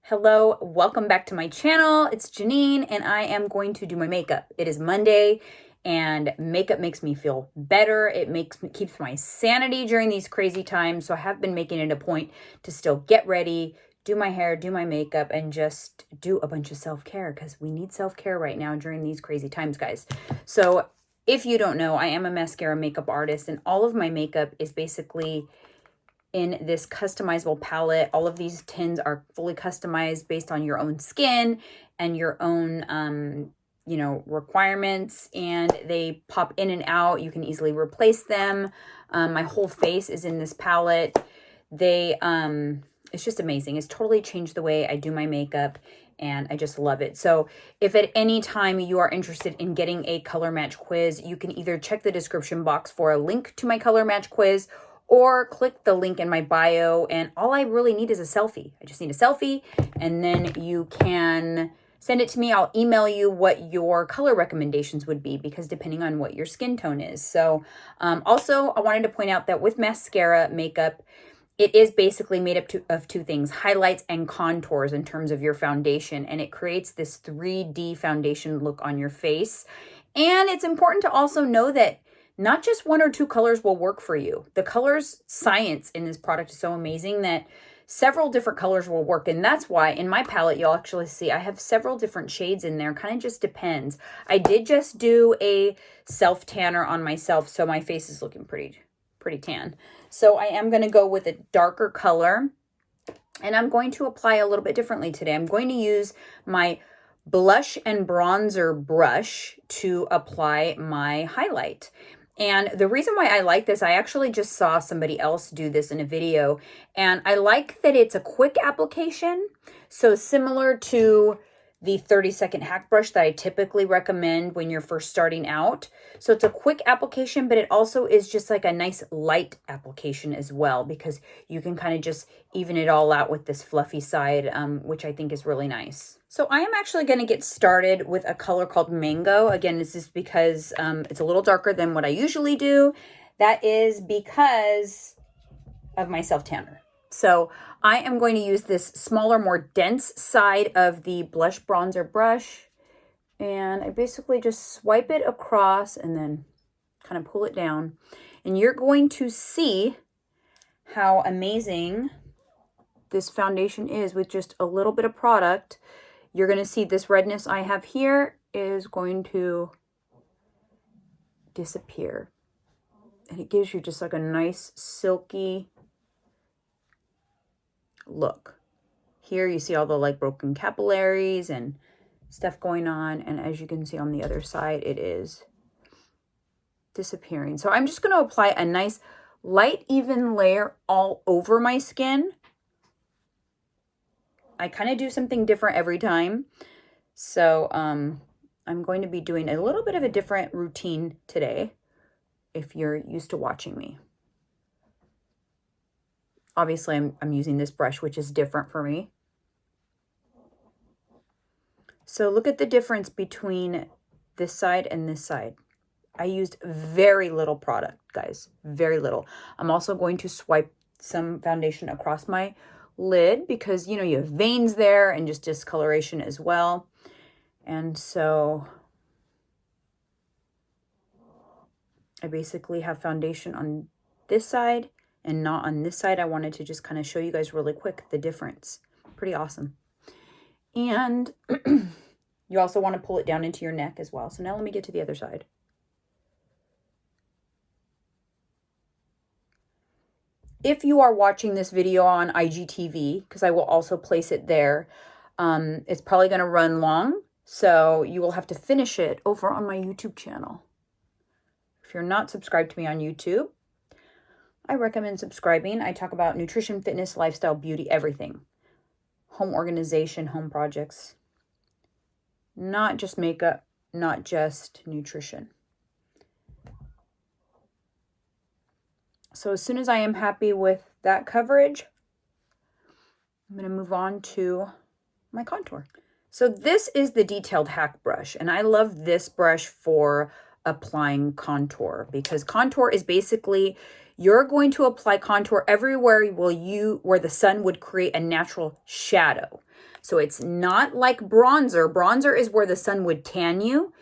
Hello, welcome back to my channel. It's Janine and I am going to do my makeup. It is Monday and makeup makes me feel better. It keeps my sanity during these crazy times. So I have been making it a point to still get ready, do my hair, do my makeup, and just do a bunch of self-care because we need self-care right now during these crazy times, guys. So if you don't know, I am a mascara makeup artist and all of my makeup is basically in this customizable palette. All of these tins are fully customized based on your own skin and your own, requirements, and they pop in and out. You can easily replace them. My whole face is in this palette. It's just amazing. It's totally changed the way I do my makeup, and I just love it. So if at any time you are interested in getting a color match quiz, you can either check the description box for a link to my color match quiz or click the link in my bio, and all I really need is a selfie. I just need a selfie, and then you can send it to me. I'll email you what your color recommendations would be, because depending on what your skin tone is. So also, I wanted to point out that with mascara makeup, it is basically made up of two things, highlights and contours in terms of your foundation, and it creates this 3D foundation look on your face. And it's important to also know that not just one or two colors will work for you. The colors science in this product is so amazing that several different colors will work. And that's why in my palette, you'll actually see I have several different shades in there. Kind of just depends. I did just do a self tanner on myself, so my face is looking pretty tan. So I am going to go with a darker color, and I'm going to apply a little bit differently today. I'm going to use my blush and bronzer brush to apply my highlight. And the reason why I like this, I actually just saw somebody else do this in a video, and I like that it's a quick application. So similar to the 30-second hack brush that I typically recommend when you're first starting out. So it's a quick application, but it also is just like a nice light application as well, because you can kind of just even it all out with this fluffy side, which I think is really nice. So I am actually going to get started with a color called Mango. Again, this is because it's a little darker than what I usually do. That is because of my self-tanner. So I am going to use this smaller, more dense side of the blush bronzer brush. And I basically just swipe it across and then kind of pull it down. And you're going to see how amazing this foundation is with just a little bit of product. You're going to see this redness I have here is going to disappear. And it gives you just like a nice silky look. Here you see all the like broken capillaries and stuff going on, and as you can see on the other side, it is disappearing. So I'm just going to apply a nice light even layer all over my skin. I kind of do something different every time, so I'm going to be doing a little bit of a different routine today if you're used to watching me. Obviously, I'm using this brush, which is different for me. So look at the difference between this side and this side. I used very little product, guys, very little. I'm also going to swipe some foundation across my lid because, you have veins there and just discoloration as well. And so I basically have foundation on this side and not on this side. I wanted to just kind of show you guys really quick the difference. Pretty awesome. And you also want to pull it down into your neck as well. So now let me get to the other side. If you are watching this video on IGTV, because I will also place it there, it's probably going to run long. So you will have to finish it over on my YouTube channel. If you're not subscribed to me on YouTube, I recommend subscribing. I talk about nutrition, fitness, lifestyle, beauty, everything. Home organization, home projects. Not just makeup, not just nutrition. So as soon as I am happy with that coverage, I'm going to move on to my contour. So this is the Detailed Hack brush, and I love this brush for applying contour because contour is basically You're going to apply contour everywhere where the sun would create a natural shadow. So it's not like bronzer. Bronzer is where the sun would tan you.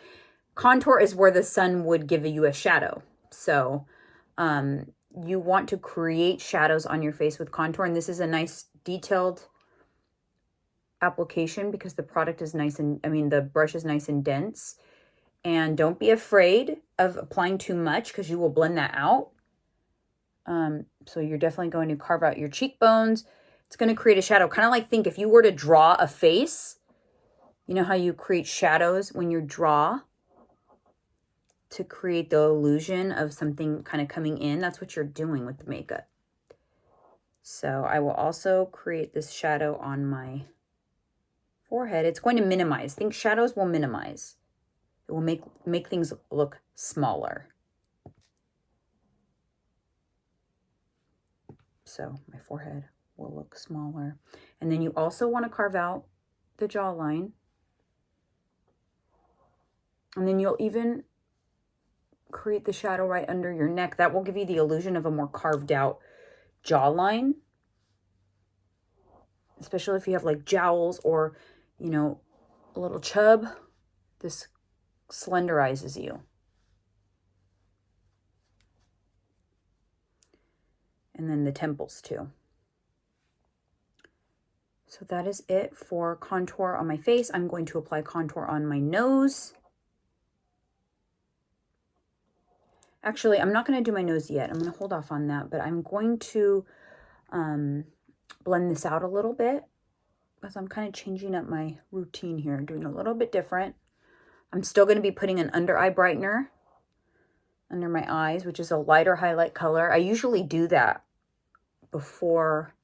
Contour is where the sun would give you a shadow. So you want to create shadows on your face with contour. And this is a nice detailed application because the product is nice and, the brush is nice and dense. And don't be afraid of applying too much because you will blend that out. So you're definitely going to carve out your cheekbones. It's going to create a shadow. Kind of like, think if you were to draw a face, you know how you create shadows when you draw to create the illusion of something kind of coming in? That's what you're doing with the makeup. So I will also create this shadow on my forehead. It's going to minimize. Think shadows will minimize. It will make things look smaller. So my forehead will look smaller. And then you also want to carve out the jawline. And then you'll even create the shadow right under your neck. That will give you the illusion of a more carved out jawline. Especially if you have like jowls or, you know, a little chub. This slenderizes you. And then the temples too. So that is it for contour on my face. I'm going to apply contour on my nose. Actually, I'm not going to do my nose yet. I'm going to hold off on that, but I'm going to blend this out a little bit because I'm kind of changing up my routine here, doing a little bit different. I'm still going to be putting an under eye brightener under my eyes, which is a lighter highlight color. I usually do that before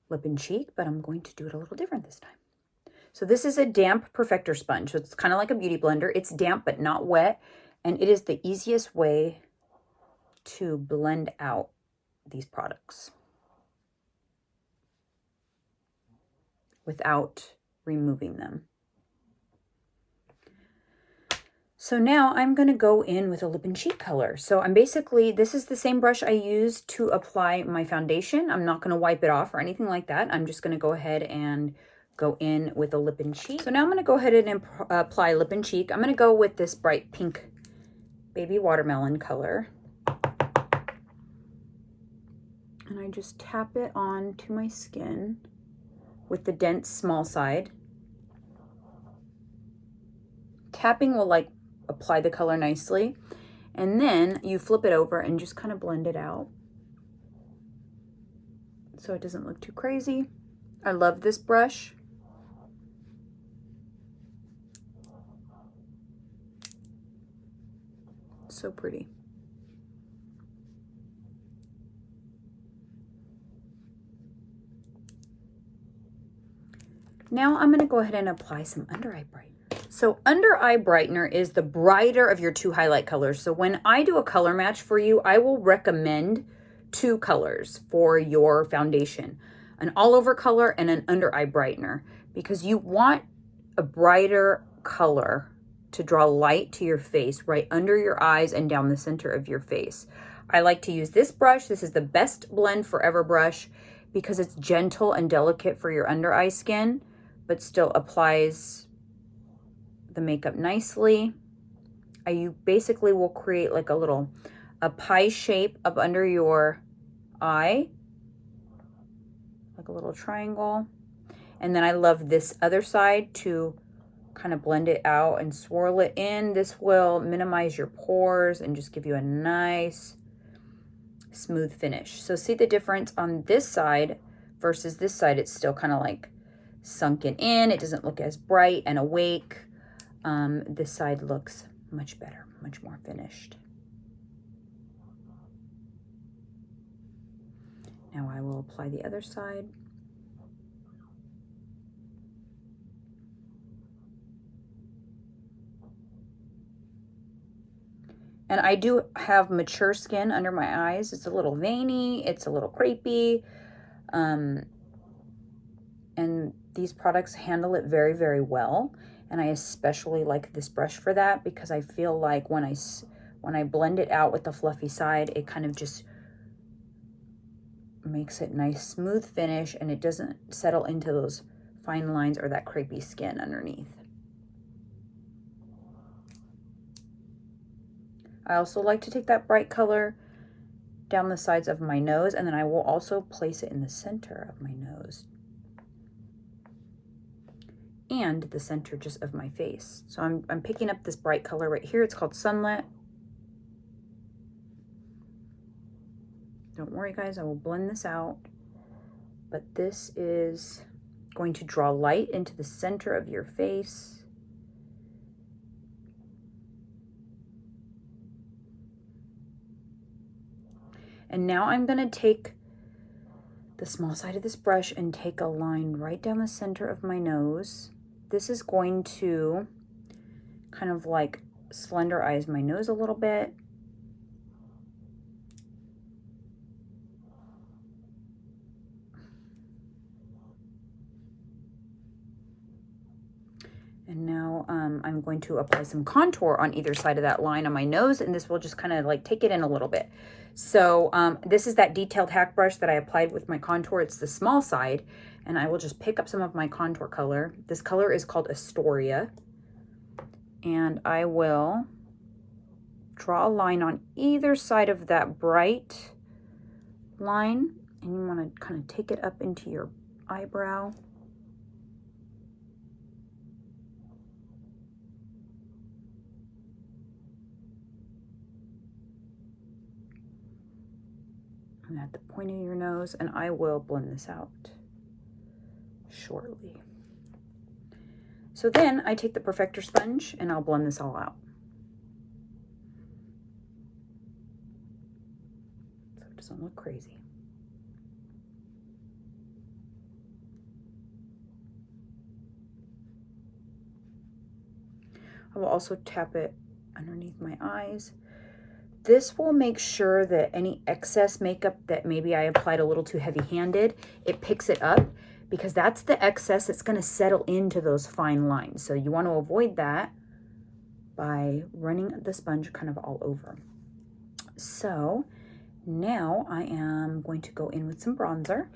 lip and cheek, but I'm going to do it a little different this time. So this is a damp Perfector sponge. So it's kind of like a beauty blender. It's damp but not wet, and it is the easiest way to blend out these products without removing them. So now I'm going to go in with a lip and cheek color. So I'm basically, this is the same brush I used to apply my foundation. I'm not going to wipe it off or anything like that. I'm just going to go ahead and go in with a lip and cheek. So now I'm going to go ahead and apply lip and cheek. I'm going to go with this bright pink baby watermelon color. And I just tap it onto my skin with the dense small side. Tapping will like apply the color nicely, and then you flip it over and just kind of blend it out so it doesn't look too crazy. I love this brush. So pretty. Now I'm going to go ahead and apply some under eye brightener. So under eye brightener is the brighter of your two highlight colors. So when I do a color match for you, I will recommend two colors for your foundation, an all over color and an under eye brightener, because you want a brighter color to draw light to your face right under your eyes and down the center of your face. I like to use this brush. This is the Best Blend Forever brush because it's gentle and delicate for your under eye skin, but still applies the makeup nicely. You basically will create like a pie shape up under your eye, like a little triangle. And then I love this other side to kind of blend it out and swirl it in. This will minimize your pores and just give you a nice smooth finish. So see the difference on this side versus this side. It's still kind of like sunken in. It doesn't look as bright and awake. This side looks much better, much more finished. Now I will apply the other side. And I do have mature skin under my eyes. It's a little veiny, it's a little crepey. And these products handle it very, very well. And I especially like this brush for that because I feel like when I blend it out with the fluffy side, it kind of just makes it nice, smooth finish, and it doesn't settle into those fine lines or that crepey skin underneath. I also like to take that bright color down the sides of my nose, and then I will also place it in the center of my nose and the center just of my face. So I'm picking up this bright color right here. It's called Sunlit. Don't worry, guys, I will blend this out. But this is going to draw light into the center of your face. And now I'm going to take the small side of this brush and take a line right down the center of my nose. This is going to kind of like slenderize my nose a little bit. And now I'm going to apply some contour on either side of that line on my nose, and this will just kind of like take it in a little bit. So this is that detailed hack brush that I applied with my contour. It's the small side, and I will just pick up some of my contour color. This color is called Astoria, and I will draw a line on either side of that bright line, and you want to kind of take it up into your eyebrow. And at the point of your nose, and I will blend this out shortly. So then I take the Perfector sponge and I'll blend this all out. So it doesn't look crazy. I will also tap it underneath my eyes. This will make sure that any excess makeup that maybe I applied a little too heavy-handed, it picks it up, because that's the excess that's going to settle into those fine lines. So you want to avoid that by running the sponge kind of all over. So now I am going to go in with some bronzer.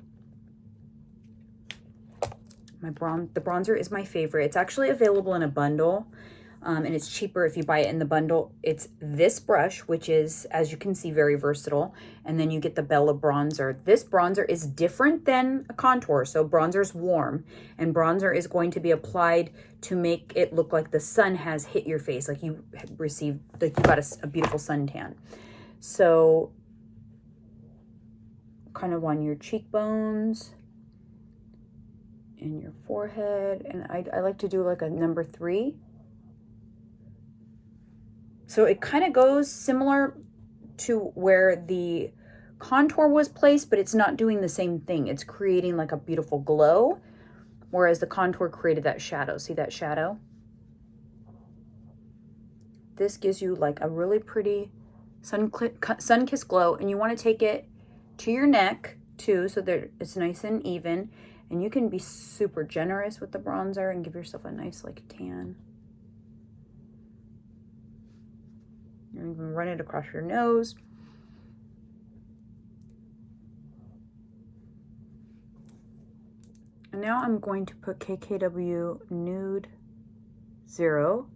The bronzer is my favorite. It's actually available in a bundle. And it's cheaper if you buy it in the bundle. It's this brush, which is, as you can see, very versatile. And then you get the Bella bronzer. This bronzer is different than a contour. So bronzer is warm, and bronzer is going to be applied to make it look like the sun has hit your face, like you received, like you got a beautiful suntan. So kind of on your cheekbones and your forehead. And I like to do like a number 3. So it kind of goes similar to where the contour was placed, but it's not doing the same thing. It's creating like a beautiful glow, whereas the contour created that shadow. See that shadow? This gives you like a really pretty sun-kissed glow, and you want to take it to your neck too, so that it's nice and even. And you can be super generous with the bronzer and give yourself a nice like tan. You can run it across your nose. And now I'm going to put KKW Nude 0.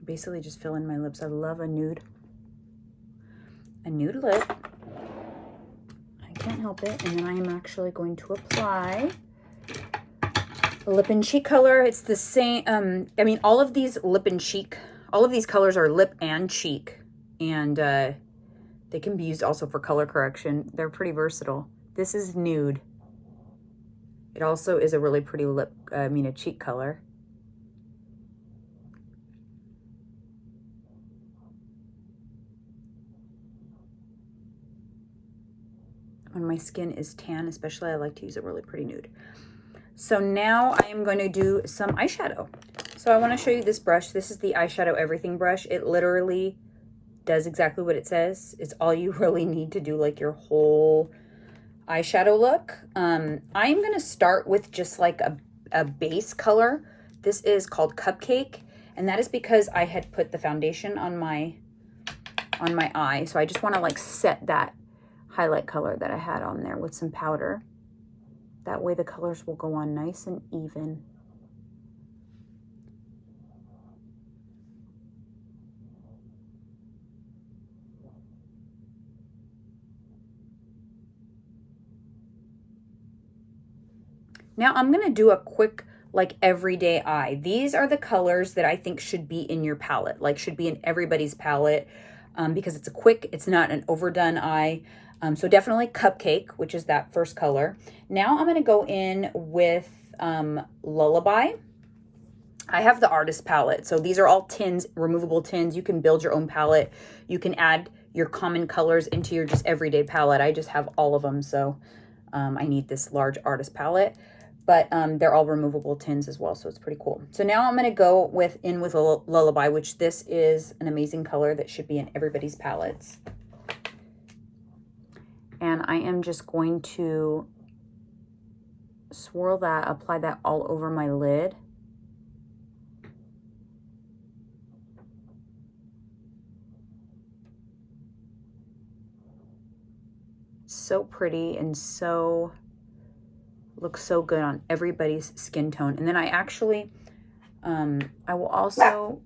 Basically just fill in my lips. I love a nude lip. I can't help it. And then I am actually going to apply the Lip and Cheek color. It's the same. I mean, all of these Lip and Cheek, all of these colors are lip and cheek, and they can be used also for color correction. They're pretty versatile. This is nude. It also is a really pretty a cheek color. when my skin is tan, especially. I like to use a really pretty nude. So now I am going to do some eyeshadow. So I want to show you this brush. This is the Eyeshadow Everything brush. It literally does exactly what it says. It's all you really need to do like your whole eyeshadow look. I'm going to start with just like a base color. This is called Cupcake, and that is because I had put the foundation on my eye. So I just want to like set that highlight color that I had on there with some powder. That way the colors will go on nice and even. Now I'm going to do a quick like everyday eye. These are the colors that I think should be in your palette, like should be in everybody's palette, because it's a quick, it's not an overdone eye. So definitely Cupcake, which is that first color. Now I'm going to go in with Lullaby. I have the artist palette. So these are all tins, removable tins. You can build your own palette. You can add your common colors into your just everyday palette. I just have all of them. So I need this large artist palette. But they're all removable tins as well, so it's pretty cool. So now I'm going to go in with Lullaby, which this is an amazing color that should be in everybody's palettes. And I am just going to swirl that, apply that all over my lid. So pretty and so looks so good on everybody's skin tone. And then I actually I will also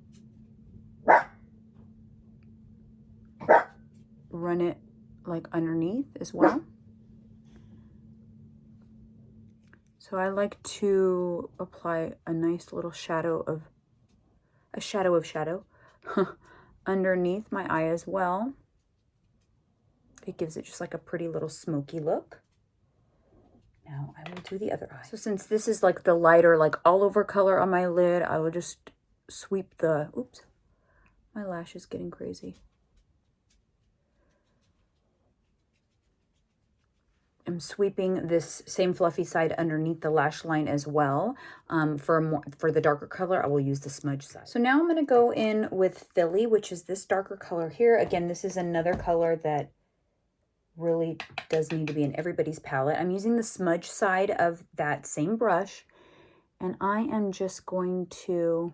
run it like underneath as well. So I like to apply a nice little shadow of shadow underneath my eye as well. It gives it just like a pretty little smoky look. Now I will do the other eye. So since this is like the lighter, like all over color on my lid, I will just sweep the, oops, my lash is getting crazy. I'm sweeping this same fluffy side underneath the lash line as well. For the darker color, I will use the smudge side. So now I'm going to go in with Philly, which is this darker color here. Again, this is another color that really does need to be in everybody's palette. I'm using the smudge side of that same brush, and I am just going to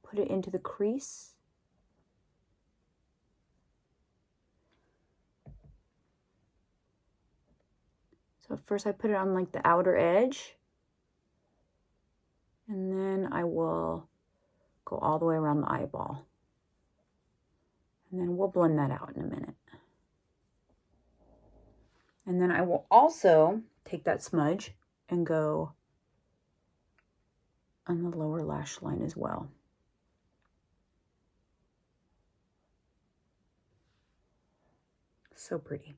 put it into the crease. So first I put it on like the outer edge, and then I will go all the way around the eyeball. And then we'll blend that out in a minute. And then I will also take that smudge and go on the lower lash line as well. So pretty.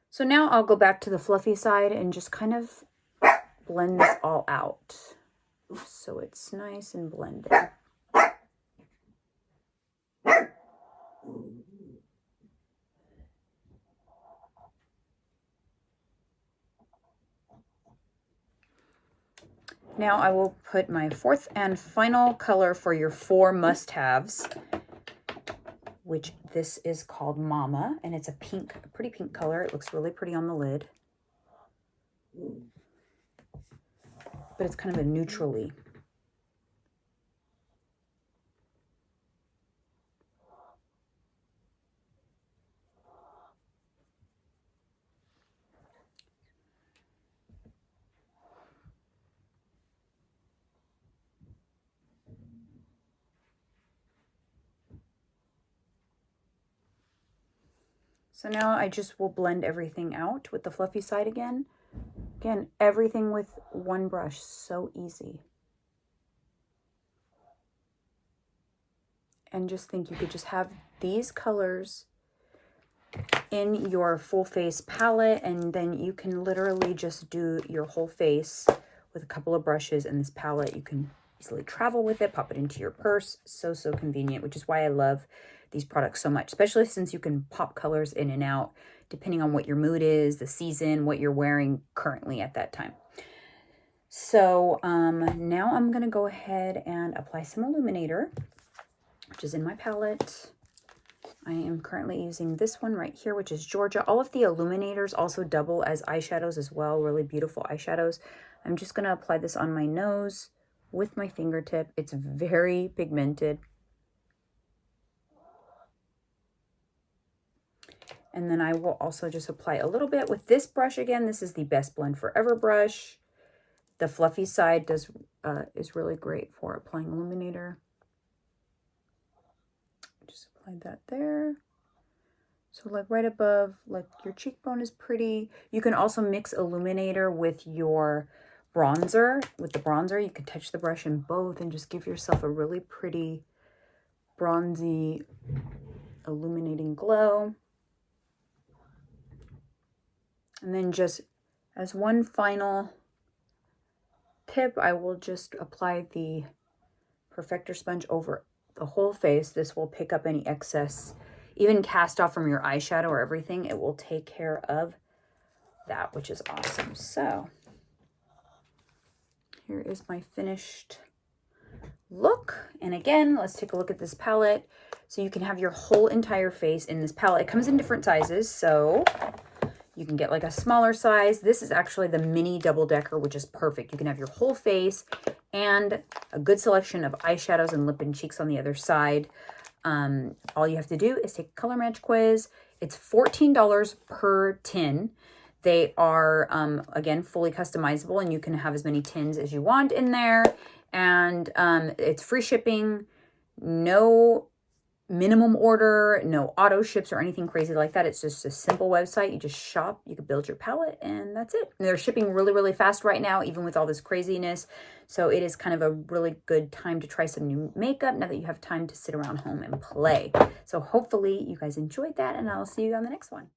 So now I'll go back to the fluffy side and just kind of blend this all out so it's nice and blended. Now I will put my fourth and final color for your 4 must-haves, which this is called Mama, and it's a pink, a pretty pink color. It looks really pretty on the lid, but it's kind of a neutrally. So now I just will blend everything out with the fluffy side again. Again, everything with one brush, so easy. And just think you could just have these colors in your full face palette, and then you can literally just do your whole face with a couple of brushes in this palette. You can easily travel with it, pop it into your purse. So, so convenient, which is why I love these products so much, especially since you can pop colors in and out depending on what your mood is, the season, what you're wearing currently at that time. So now I'm going to go ahead and apply some illuminator, which is in my palette. I am currently using this one right here, which is Georgia. All of the illuminators also double as eyeshadows as well, really beautiful eyeshadows. I'm just going to apply this on my nose with my fingertip. It's very pigmented. And then I will also just apply a little bit with this brush again. This is the Best Blend Forever brush. The fluffy side is really great for applying illuminator. Just applied that there. So like right above, like your cheekbone is pretty. You can also mix illuminator with your bronzer. With the bronzer, you can touch the brush in both and just give yourself a really pretty bronzy illuminating glow. And then just as one final tip, I will just apply the Perfector sponge over the whole face. This will pick up any excess, even cast off from your eyeshadow or everything. It will take care of that, which is awesome. So here is my finished look. And again, let's take a look at this palette. So you can have your whole entire face in this palette. It comes in different sizes, so you can get like a smaller size. This is actually the mini double decker, which is perfect. You can have your whole face and a good selection of eyeshadows and lip and cheeks on the other side. All you have to do is take a color match quiz. It's $14 per tin. They are, again, fully customizable, and you can have as many tins as you want in there. And it's free shipping, no minimum order, no auto ships or anything crazy like that. It's just a simple website. You just shop, you can build your palette, and that's it. And they're shipping really, really fast right now, even with all this craziness. So it is kind of a really good time to try some new makeup now that you have time to sit around home and play. So hopefully you guys enjoyed that, and I'll see you on the next one.